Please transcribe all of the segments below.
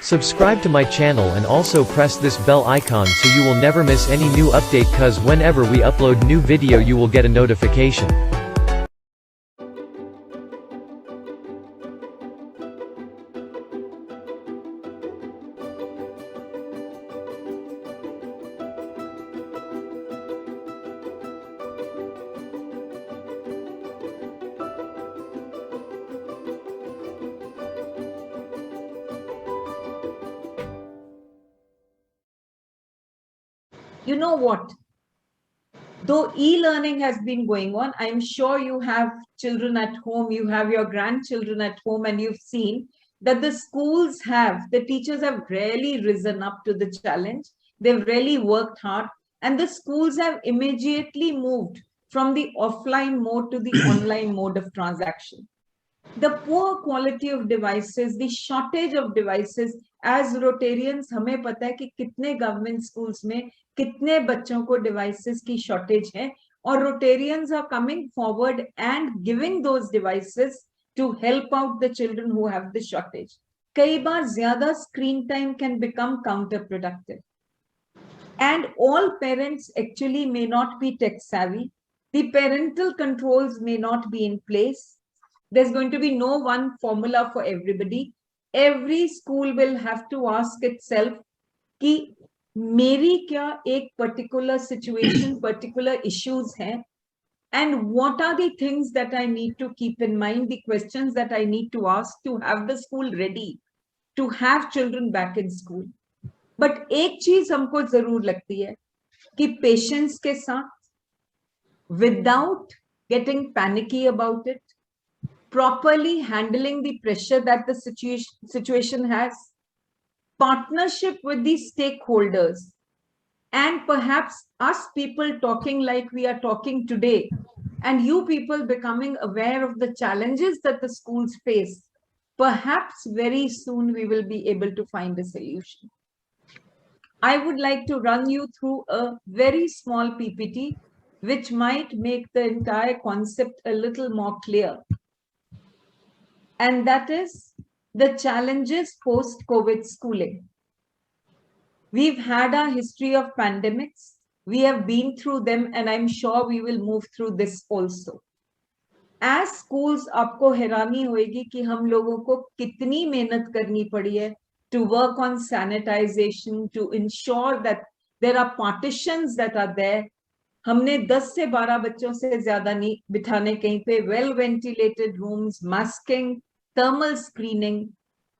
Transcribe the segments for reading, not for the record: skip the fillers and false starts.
Subscribe to my channel and also press this bell icon so you will never miss any new update, cause whenever we upload new video you will get a notification. You know what? Though e-learning has been going on, I'm sure you have children at home, you have your grandchildren at home, and you've seen that the teachers have really risen up to the challenge. They've really worked hard, and the schools have immediately moved from the offline mode to the online mode of transaction. The poor quality of devices, the shortage of devices, as Rotarians, हमें पता है कि कितने government schools में कितने बच्चों को devices की shortage है, और Rotarians are coming forward and giving those devices to help out the children who have the shortage. कई बार ज़्यादा screen time can become counterproductive. And all parents actually may not be tech savvy. The parental controls may not be in place. There's going to be no one formula for everybody. Every school will have to ask itself कि मेरी क्या एक particular situation, particular issues हैं, and what are the things that I need to keep in mind, the questions that I need to ask to have the school ready, to have children back in school. But एक चीज हमको जरूर लगती है कि patience के साथ, without getting panicky about it, properly handling the pressure that the situation has, partnership with the stakeholders, and perhaps us people talking like we are talking today, and you people becoming aware of the challenges that the schools face, perhaps very soon we will be able to find a solution. I would like to run you through a very small PPT, which might make the entire concept a little more clear. And that is the challenges post-COVID schooling. We've had our history of pandemics. We have been through them, and I'm sure we will move through this also. As schools, आपको हैरानी होगी कि हम लोगों को कितनी मेहनत करनी पड़ी है to work on sanitization, to ensure that there are partitions that are there. हमने 10 से 12 बच्चों से ज्यादा नहीं बिठाने कहीं पे, well ventilated rooms, masking, thermal screening,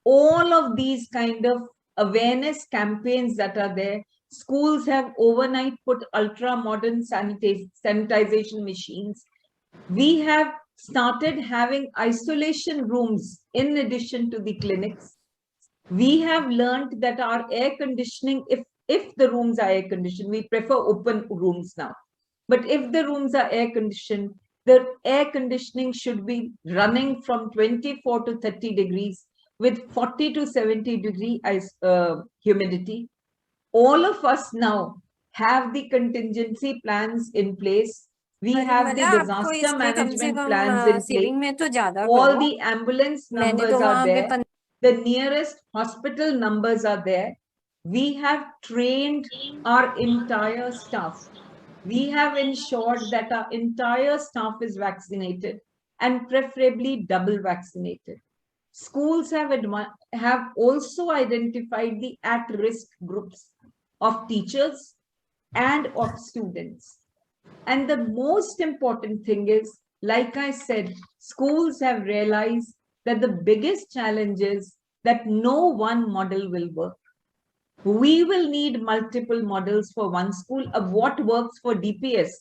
all of these kind of awareness campaigns that are there. Schools have overnight put ultra modern sanitization machines. We have started having isolation rooms in addition to the clinics. We have learned that our air conditioning, if the rooms are air conditioned, we prefer open rooms now. But if the rooms are air conditioned, the air conditioning should be running from 24 to 30 degrees with 40 to 70 degree humidity. All of us now have the contingency plans in place. We have the disaster management plans in place. All the ambulance numbers are there. The nearest hospital numbers are there. We have trained our entire staff. We have ensured that our entire staff is vaccinated, and preferably double vaccinated. Schools have also identified the at-risk groups of teachers and of students. And the most important thing is, like I said, schools have realized that the biggest challenge is that no one model will work. We will need multiple models for one school. Of what works for DPS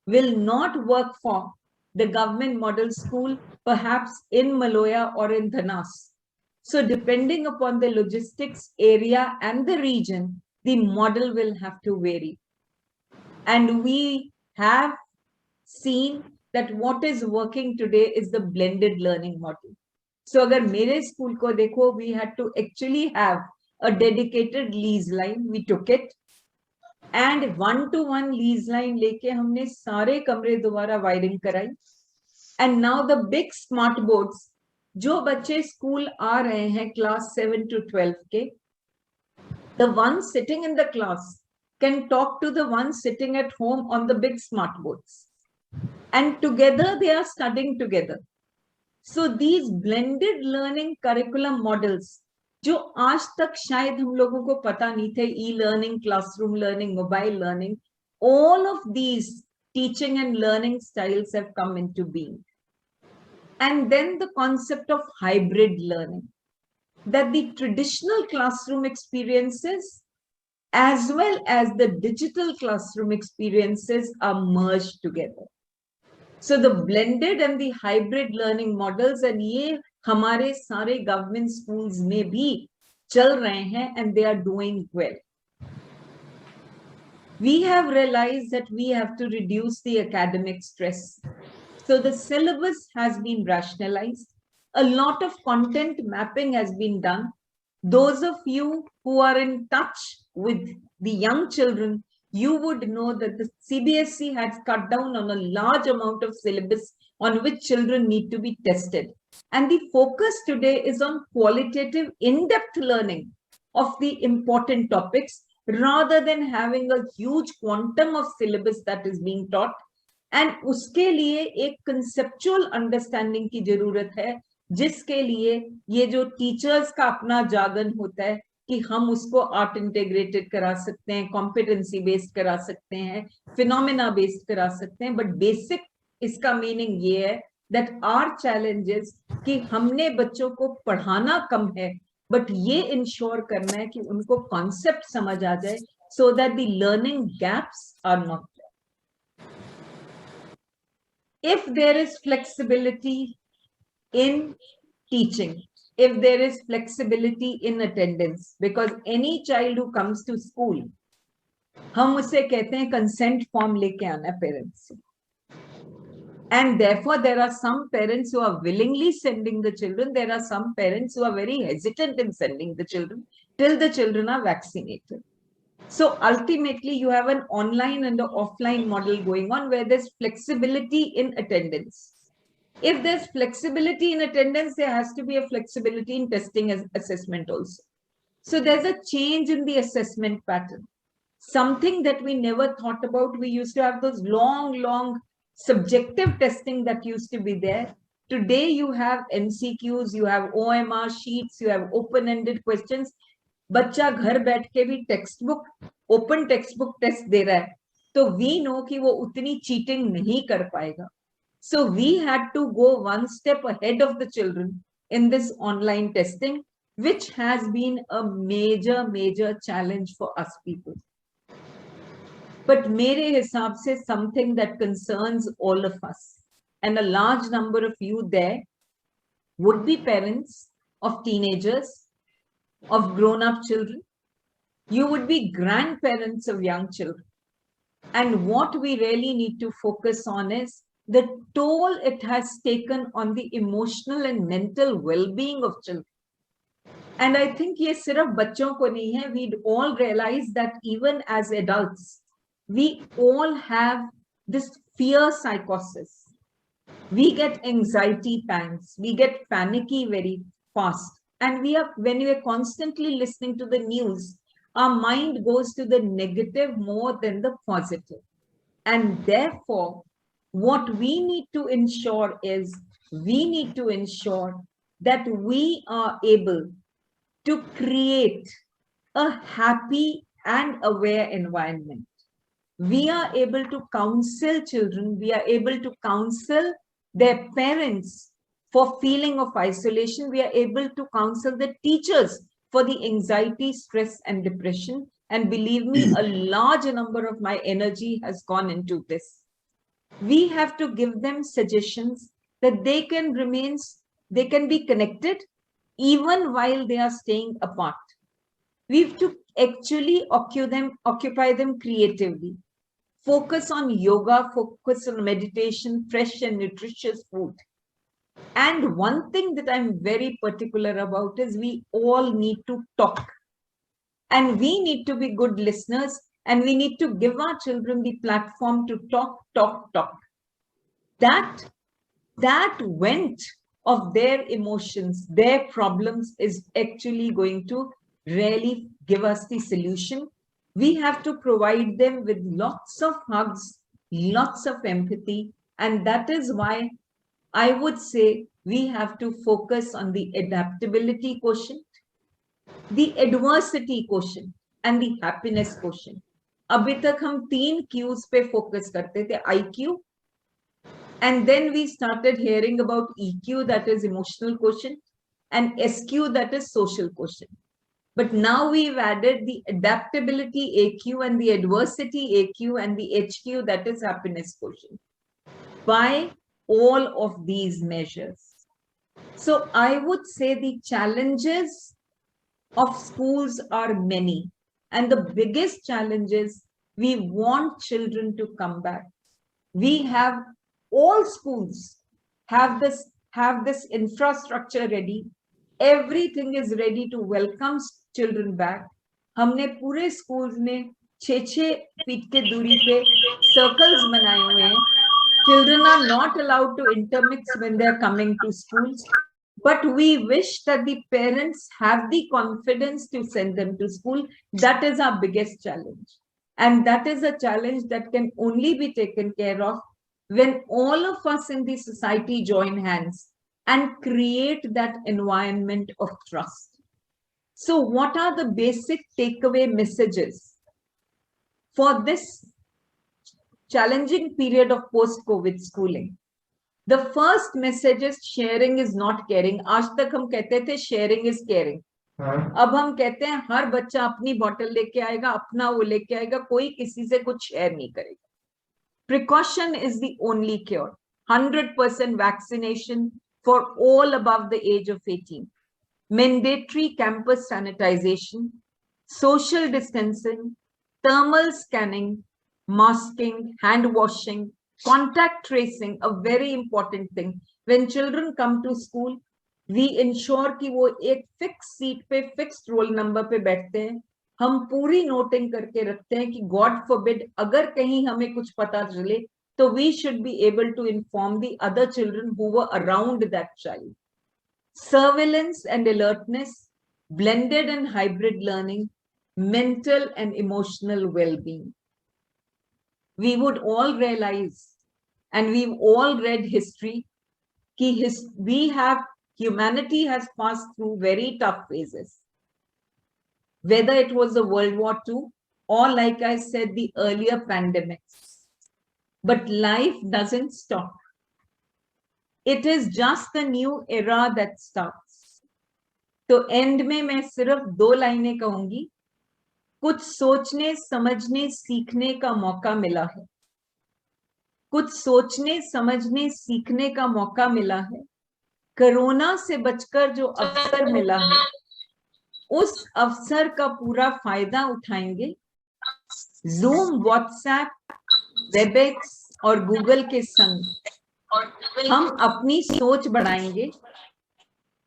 will not work for the government model school, perhaps in Maloya or in Dhanas. So depending upon the logistics area and the region, the model will have to vary. And we have seen that what is working today is the blended learning model. So agar mere school ko dekho, we had to actually have a dedicated lease line. We took it, and one-to-one lease line leke हमने सारे कमरे दोबारा wiring कराई. And now the big smart boards जो बच्चे school आ रहे हैं class 7 to 12 के, the one sitting in the class can talk to the one sitting at home on the big smart boards, and together they are studying together. So these blended learning curriculum models, जो आज तक शायद हम लोगों को पता नहीं थे, e-learning, classroom learning, mobile learning, all of these teaching and learning styles have come into being. And then the concept of hybrid learning, that the traditional classroom experiences as well as the digital classroom experiences are merged together. So the blended and the hybrid learning models, and ये हमारे सारे government schools में भी चल रहे हैं, and they are doing well. We have realized that we have to reduce the academic stress. So the syllabus has been rationalized. A lot of content mapping has been done. Those of you who are in touch with the young children, you would know that the CBSE has cut down on a large amount of syllabus on which children need to be tested. And the focus today is on qualitative, in-depth learning of the important topics, rather than having a huge quantum of syllabus that is being taught. And उसके लिए एक conceptual understanding की जरूरत है, जिसके लिए ये जो teachers का अपना jargon होता है कि हम उसको art integrated करा सकते हैं, competency based करा सकते हैं, phenomena based करा सकते हैं, but basic इसका meaning ये है that our challenge is कि हमने बच्चों को पढ़ाना कम है, but ये ensure करना है कि उनको concept समझ आ जाए, so that the learning gaps are not there. If there is flexibility in teaching, if there is flexibility in attendance, because any child who comes to school, हम उसे कहते हैं consent form लेके आना parents से. And therefore, there are some parents who are willingly sending the children. There are some parents who are very hesitant in sending the children till the children are vaccinated. So ultimately, you have an online and an offline model going on where there's flexibility in attendance. If there's flexibility in attendance, there has to be a flexibility in testing as assessment also. So there's a change in the assessment pattern. Something that we never thought about. We used to have those long subjective testing that used to be there. Today, you have MCQs, you have OMR sheets, you have open-ended questions. बच्चा घर बैठ के भी textbook, open textbook test दे रहा है, तो we know कि वो उतनी चीटिंग नहीं कर पाएगा. So we had to go one step ahead of the children in this online testing, which has been a major challenge for us people. But मेरे हिसाब से something that concerns all of us, and a large number of you there would be parents of teenagers, of grown-up children. You would be grandparents of young children. And what we really need to focus on is the toll it has taken on the emotional and mental well-being of children. And I think ये सिर्फ बच्चों को नहीं है. We'd all realize that even as adults, we all have this fear psychosis. We get anxiety pangs. We get panicky very fast. And when we are constantly listening to the news, our mind goes to the negative more than the positive. And therefore, what we need to ensure is, we need to ensure that we are able to create a happy and aware environment. We are able to counsel children, we are able to counsel their parents for feeling of isolation, we are able to counsel the teachers for the anxiety, stress, and depression. And believe me, a large number of my energy has gone into this. We have to give them suggestions that they can be connected even while they are staying apart. We have to actually occupy them creatively. Focus on yoga, focus on meditation, fresh and nutritious food. And one thing that I'm very particular about is we all need to talk. And we need to be good listeners, and we need to give our children the platform to talk. That went of their emotions, their problems is actually going to really give us the solution. We have to provide them with lots of hugs, lots of empathy, and that is why I would say we have to focus on the adaptability quotient, the adversity quotient, and the happiness quotient. अभी तक हम 3 Qs पे focus करते थे, IQ, and then we started hearing about EQ, that is emotional quotient, and SQ, that is social quotient. But now we've added the adaptability AQ and the adversity AQ and the HQ, that is happiness quotient, by all of these measures. So I would say the challenges of schools are many. And the biggest challenge is we want children to come back. We have all schools have this infrastructure ready. Everything is ready to welcome children back. हमने पूरे schools में 6 feet के दूरी पे circles बनाए हुए हैं. Children are not allowed to intermix when they are coming to schools. But we wish that the parents have the confidence to send them to school. That is our biggest challenge. And that is a challenge that can only be taken care of when all of us in the society join hands and create that environment of trust. So what are the basic takeaway messages for this challenging period of post-COVID schooling? The first message is sharing is not caring. आज तक हम कहते थे sharing is caring. अब हम कहते हैं हर बच्चा अपनी बॉटल लेके आएगा, अपना वो लेके आएगा, कोई किसी से कुछ शेयर नहीं करेगा. Precaution is the only cure. 100% vaccination for all above the age of 18. Mandatory campus sanitization, social distancing, thermal scanning, masking, hand washing, contact tracing, a very important thing. When children come to school, we ensure कि वो एक fixed seat पे fixed roll number पे बैठते हैं. हम पूरी noting करके रखते हैं कि God forbid अगर कहीं हमें कुछ पता चले तो we should be able to inform the other children who were around that child. Surveillance and alertness, blended and hybrid learning, mental and emotional well-being. We would all realize, and we've all read history, humanity has passed through very tough phases. Whether it was the World War II or, like I said, the earlier pandemics. But life doesn't stop. It is just the new era that starts. तो end में मैं सिर्फ 2 लाइनें कहूंगी. कुछ सोचने, समझने, सीखने का मौका मिला है. कुछ सोचने, समझने, सीखने का मौका मिला है. कोरोना से बचकर जो अवसर मिला है, उस अवसर का पूरा फायदा उठाएंगे. Zoom, WhatsApp, WebEx और Google के संग हम अपनी सोच बढ़ाएंगे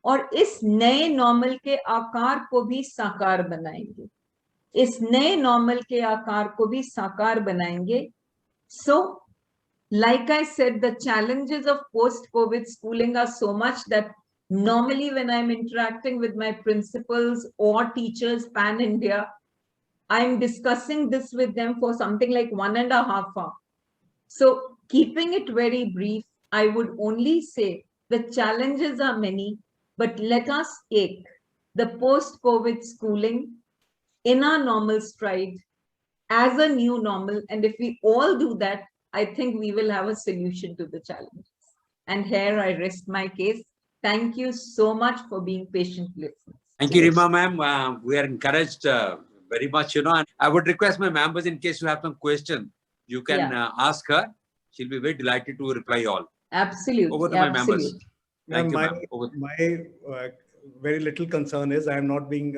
और इस नए नॉर्मल के आकार को भी साकार बनाएंगे. इस नए नॉर्मल के आकार को भी साकार बनाएंगे. So, like I said, the challenges of post-COVID schooling are so much that normally when I'm interacting with my principals or teachers pan-India, I'm discussing this with them for something like 1.5 hours. So keeping it very brief, I would only say the challenges are many, but let us take the post-COVID schooling in our normal stride as a new normal. And if we all do that, I think we will have a solution to the challenges. And here I rest my case. Thank you so much for being patient listeners. Thank you, Reema ma'am. We are encouraged very much, and I would request my members, in case you have some question, you can ask her. She'll be very delighted to reply all. Absolutely. Over to my members. Thank you, my very little concern is I am not being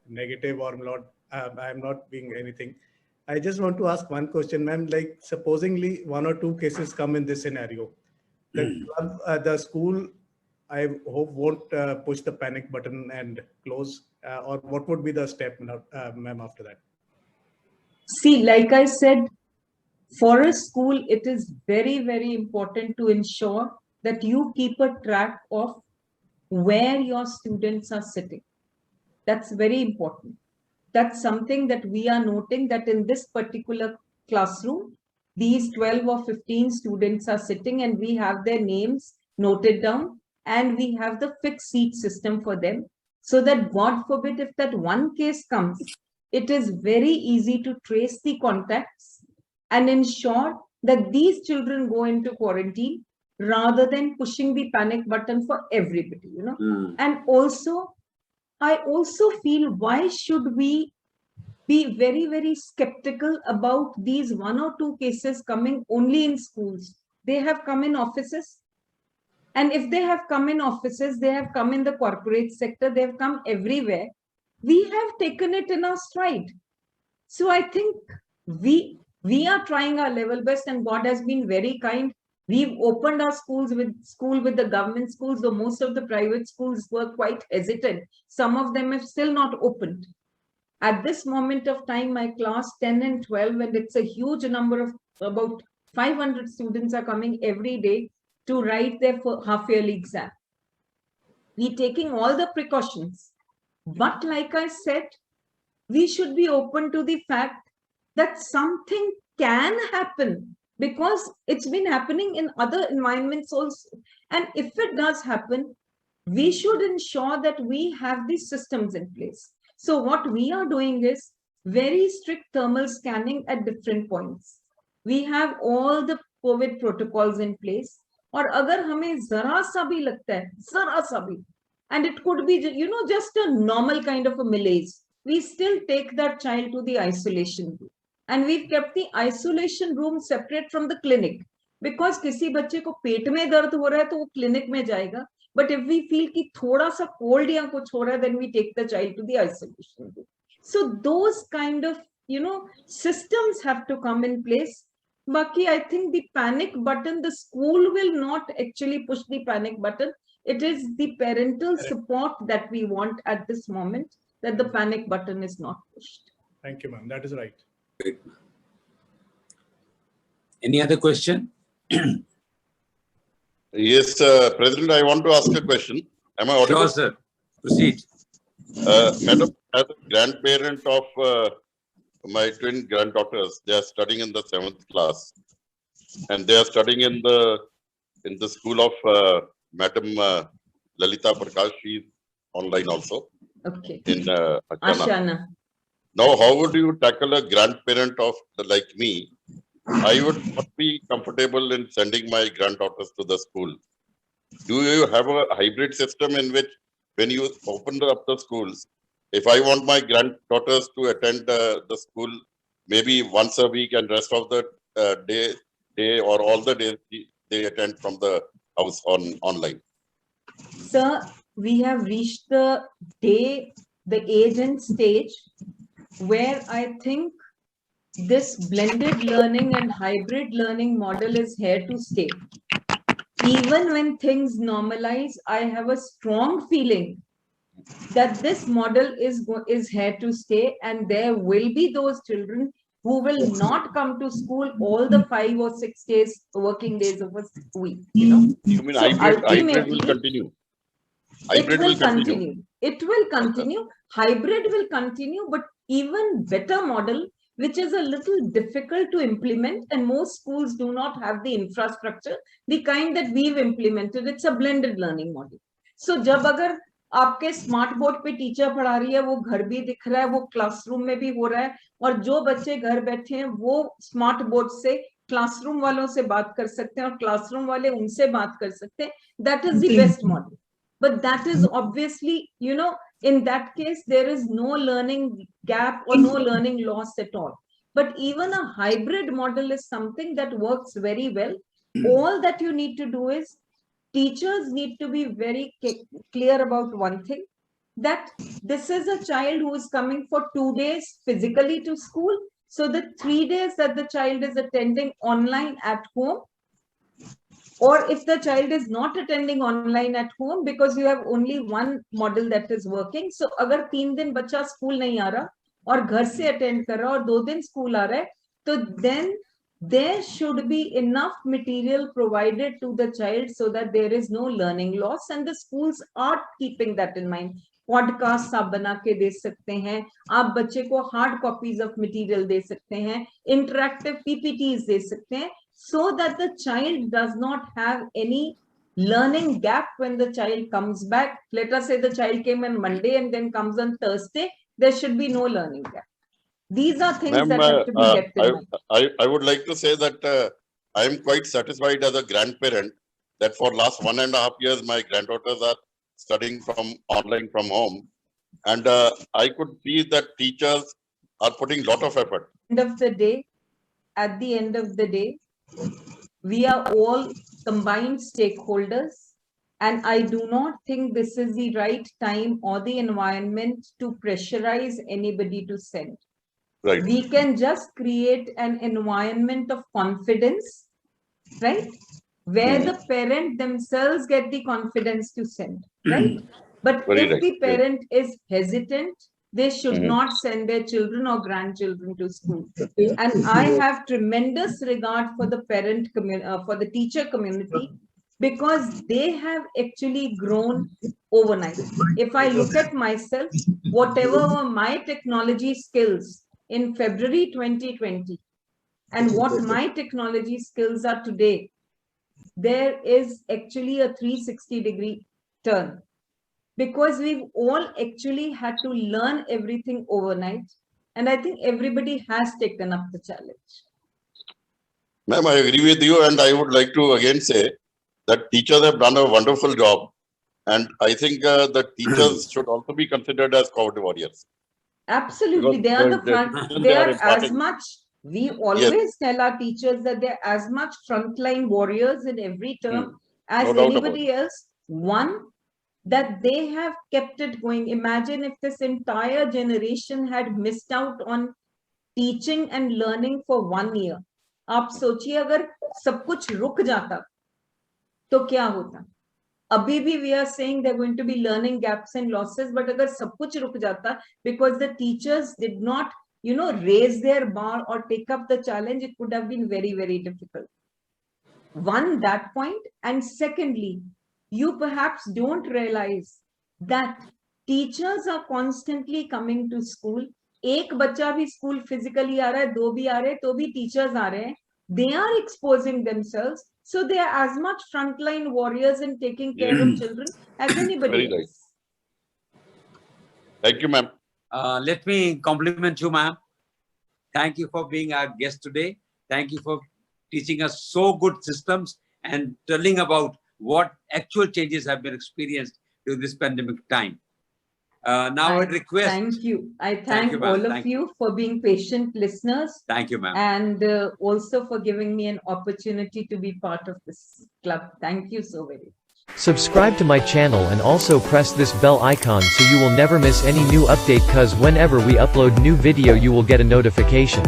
negative or not. I am not being anything. I just want to ask one question, ma'am. Like, supposingly 1 or 2 cases come in this scenario, the school, I hope, won't push the panic button and close, or what would be the step, ma'am, after that? See, like I said, for a school, it is very, very important to ensure that you keep a track of where your students are sitting. That's very important. That's something that we are noting, that in this particular classroom, these 12 or 15 students are sitting and we have their names noted down and we have the fixed seat system for them, so that God forbid if that one case comes, it is very easy to trace the contacts and ensure that these children go into quarantine rather than pushing the panic button for everybody, you know. And also, I also feel, why should we be very, very skeptical about these 1 or 2 cases coming only in schools? They have come in offices. And if they have come in offices, they have come in the corporate sector, they have come everywhere. We have taken it in our stride. So I think we are trying our level best, and God has been very kind. We've opened our schools with the government schools, though most of the private schools were quite hesitant. Some of them have still not opened. At this moment of time, my class 10 and 12, and it's a huge number of about 500 students are coming every day to write their half-yearly exam. We're taking all the precautions. But like I said, we should be open to the fact that something can happen, because it's been happening in other environments also. And if it does happen, we should ensure that we have these systems in place. So what we are doing is very strict thermal scanning at different points. We have all the COVID protocols in place. Or agar hame zara sa bhi lagta hai, zara sa bhi, and it could be, you know, just a normal kind of a malaise, we still take that child to the isolation room. And we've kept the isolation room separate from the clinic, because किसी बच्चे को पेट में दर्द हो रहा है तो वो clinic में जाएगा. But if we feel कि थोड़ा सा cold या कुछ हो रहा है, then we take the child to the isolation room. So those kind of, you know, systems have to come in place. Baki, I think the panic button, the school will not actually push the panic button. It is the parental support that we want at this moment, that the panic button is not pushed. Thank you, ma'am. That is right. Great. Any other question? Yes, President, I want to ask a question. Am I audible? Sure, sir. Proceed. Madam, as a grandparent of my twin granddaughters, they are studying in the 7th class, and they are studying in the school of Madam Lalita Prakash. She is online also. Okay. In Ashana. Now, how would you tackle a grandparent of like me? I would not be comfortable in sending my granddaughters to the school. Do you have a hybrid system in which, when you open up the schools, if I want my granddaughters to attend the school maybe once a week and rest of the day or all the days they attend from the house online? Sir, we have reached the age and stage where I think this blended learning and hybrid learning model is here to stay. Even when things normalize, I have a strong feeling that this model is here to stay, and there will be those children who will not come to school all the 5 or 6 days, working days of a week. You know? You mean So hybrid will continue? Hybrid will continue. It will continue. Hybrid will continue, but even better model, which is a little difficult to implement, and most schools do not have the infrastructure, the kind that we've implemented. It's a blended learning model. So जब अगर आपके smart board पे teacher पढ़ा रही है, वो घर भी दिख रहा है, वो क्लासरूम में भी हो रहा है, और जो बच्चे घर बैठे हैं वो स्मार्ट बोर्ड से क्लासरूम वालों से बात कर सकते हैं और क्लासरूम वाले उनसे बात कर सकते हैं, that is the best model. But that is obviously, you know, in that case, there is no learning gap or no learning loss at all. But even a hybrid model is something that works very well. All that you need to do is, teachers need to be very clear about one thing, that this is a child who is coming for 2 days physically to school. So the 3 days that the child is attending online at home, or if the child is not attending online at home, because you have only one model that is working. So अगर 3 दिन बच्चा school नहीं आ रहा और घर से attend कर रहा और 2 दिन स्कूल आ रहा है, तो then there should be enough material provided to the child so that there is no learning loss, and the schools are keeping that in mind. Podcast आप बना के दे सकते हैं, आप बच्चे को हार्ड कॉपीज ऑफ मटेरियल दे सकते हैं, इंटरैक्टिव पीपीटीज दे सकते हैं, so that the child does not have any learning gap when the child comes back. Let us say the child came on Monday and then comes on Thursday, there should be no learning gap. These are things that have to be kept in mind. I would like to say that I am quite satisfied as a grandparent that for last 1.5 years, my granddaughters are studying online from home. And I could see that teachers are putting lot of effort. At the end of the day, we are all combined stakeholders. And I do not think this is the right time or the environment to pressurize anybody to send. Right. We can just create an environment of confidence, right? Where the parent themselves get the confidence to send, right? But if the parent is hesitant, they should not send their children or grandchildren to school. And I have tremendous regard for the parent community, for the teacher community, because they have actually grown overnight. If I look at myself, whatever were my technology skills in February 2020 and what my technology skills are today, there is actually a 360-degree turn, because we've all actually had to learn everything overnight. And I think everybody has taken up the challenge. Ma'am, I agree with you. And I would like to again say that teachers have done a wonderful job. And I think the teachers should also be considered as COVID warriors. Absolutely. They are the front. They are as much. We always tell our teachers that they're as much frontline warriors in every term as anybody else. One, that they have kept it going. Imagine if this entire generation had missed out on teaching and learning for 1 year. आप सोचिए अगर सब कुछ रुक जाता तो क्या होता? अभी भी we are saying there are going to be learning gaps and losses, but अगर सब कुछ रुक जाता because the teachers did not, raise their bar or take up the challenge, it would have been very, very difficult. One, that point. And secondly, you perhaps don't realize that teachers are constantly coming to school. एक बच्चा भी school physically आ रहा है, 2 भी आ रहे हैं, तो भी teachers आ रहे हैं. They are exposing themselves. So they are as much frontline warriors in taking care of children as anybody else. Right. Thank you, ma'am. Let me compliment you, ma'am. Thank you for being our guest today. Thank you for teaching us so good systems and telling about what actual changes have been experienced during this pandemic time. Now I request. Thank you. I thank all of you for being patient listeners. Thank you, ma'am. And also for giving me an opportunity to be part of this club. Thank you so very much. Subscribe to my channel and also press this bell icon so you will never miss any new update, cause whenever we upload new video you will get a notification.